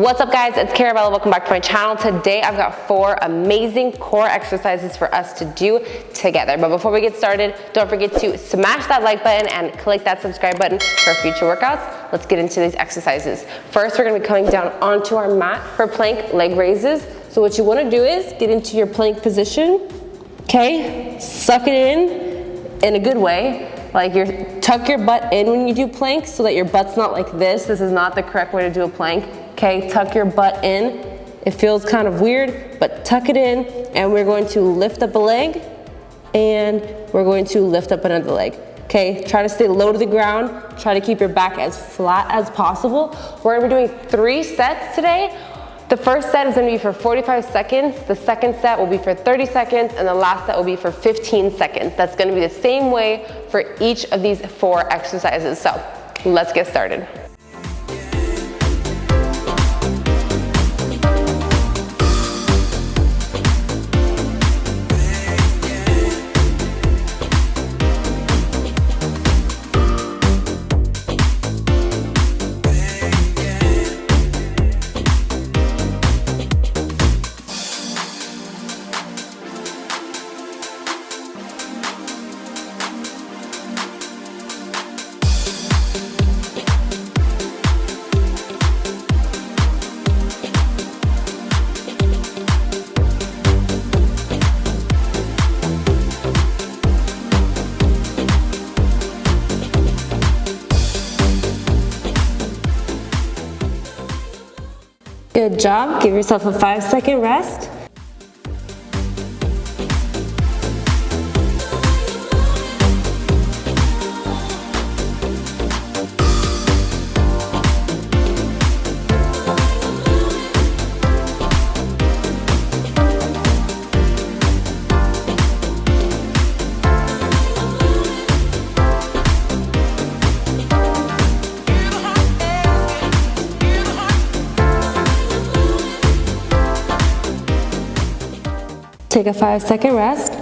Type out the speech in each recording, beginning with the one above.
What's up guys, it's Carabella. Welcome back to my channel. Today I've got 4 amazing core exercises for us to do together. But before we get started, don't forget to smash that like button and click that subscribe button for future workouts. Let's get into these exercises. First, we're gonna be coming down onto our mat for plank leg raises. So what you wanna do is get into your plank position, okay? Suck it in a good way. Like tuck your butt in when you do planks so that your butt's not like this. This is not the correct way to do a plank. Okay, tuck your butt in. It feels kind of weird, but tuck it in, and we're going to lift up a leg, and we're going to lift up another leg. Okay, try to stay low to the ground. Try to keep your back as flat as possible. We're gonna be doing 3 sets today. The first set is gonna be for 45 seconds. The second set will be for 30 seconds, and the last set will be for 15 seconds. That's gonna be the same way for each of these 4 exercises. So let's get started. Good job. Give yourself a 5-second rest. Take a 5-second rest.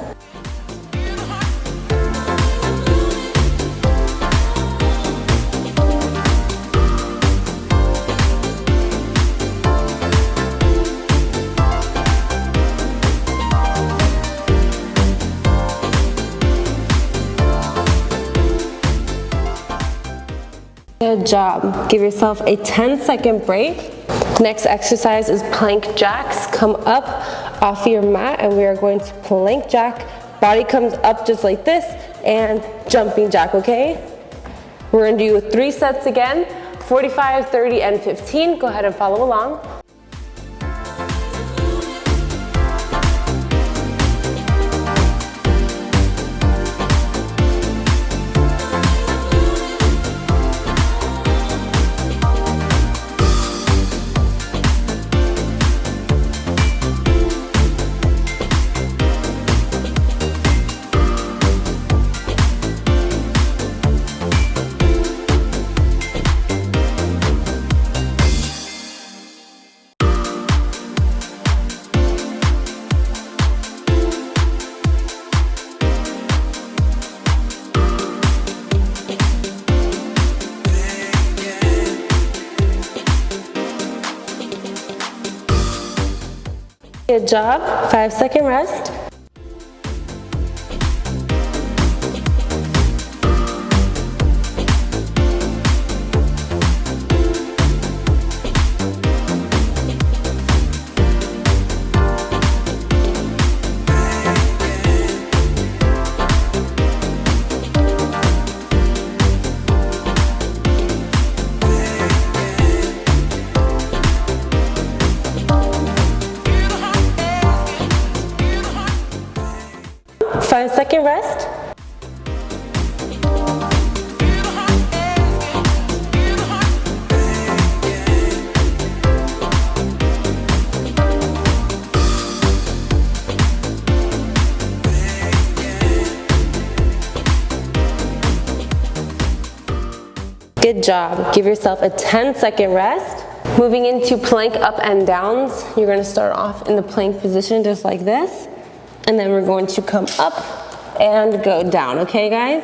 Good job. Give yourself a 10-second break. Next exercise is plank jacks. Come up off your mat and we are going to plank jack. Body comes up just like this and jumping jack, okay? We're gonna do 3 sets again, 45, 30, and 15. Go ahead and follow along. Good job. 5-second rest. Second rest. Good job. Give yourself a 10-second rest. Moving into plank up and downs. You're going to start off in the plank position just like this. And then we're going to come up and go down, okay guys?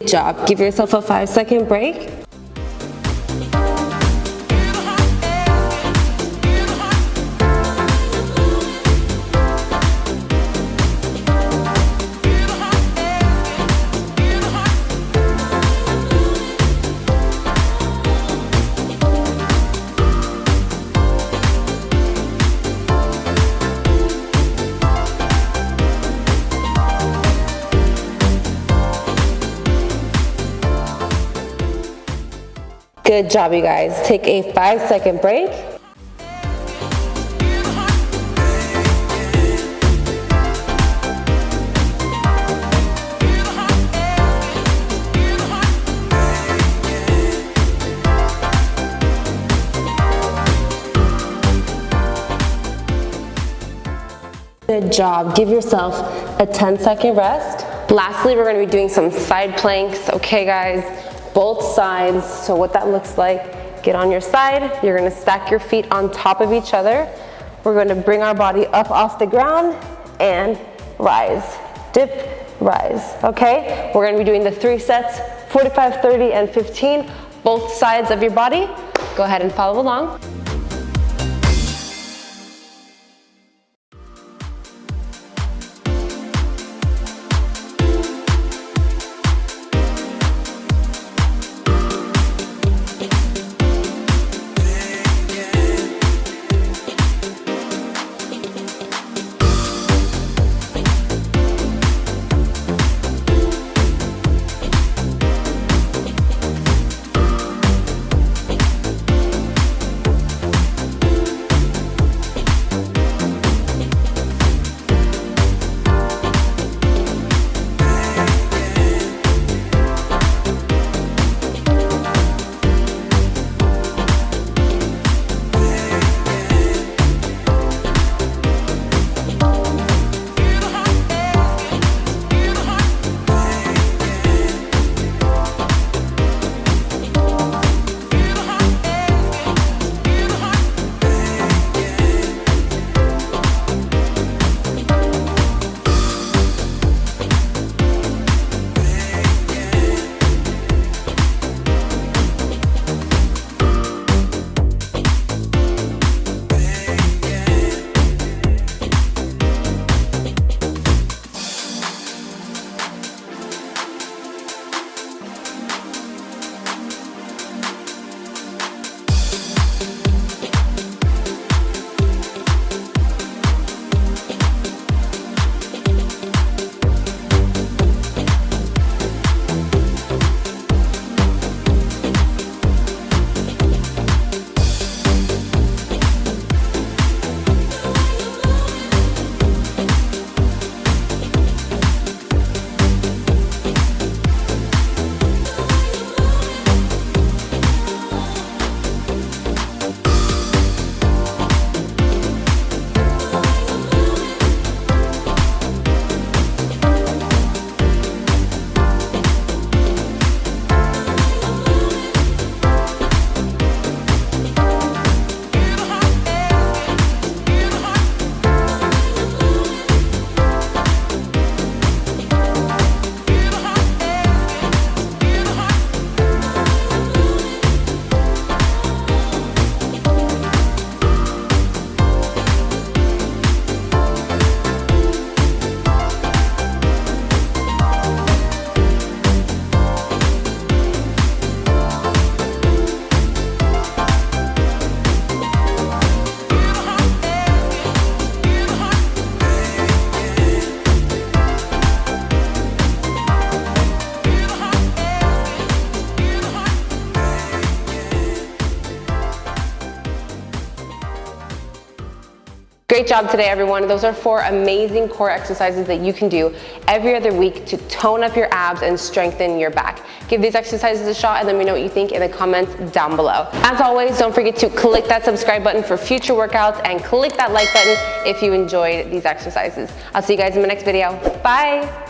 Good job. Give yourself a 5-second break. Good job, you guys. Take a 5-second break. Good job. Give yourself a 10-second rest. Lastly, we're going to be doing some side planks. Okay, guys, both sides. So what that looks like, get on your side. You're going to stack your feet on top of each other. We're going to bring our body up off the ground and rise. Dip, rise. Okay, we're going to be doing the 3 sets, 45, 30, and 15. Both sides of your body. Go ahead and follow along. Great job today, everyone. Those are 4 amazing core exercises that you can do every other week to tone up your abs and strengthen your back. Give these exercises a shot and let me know what you think in the comments down below. As always, don't forget to click that subscribe button for future workouts and click that like button if you enjoyed these exercises. I'll see you guys in my next video. Bye.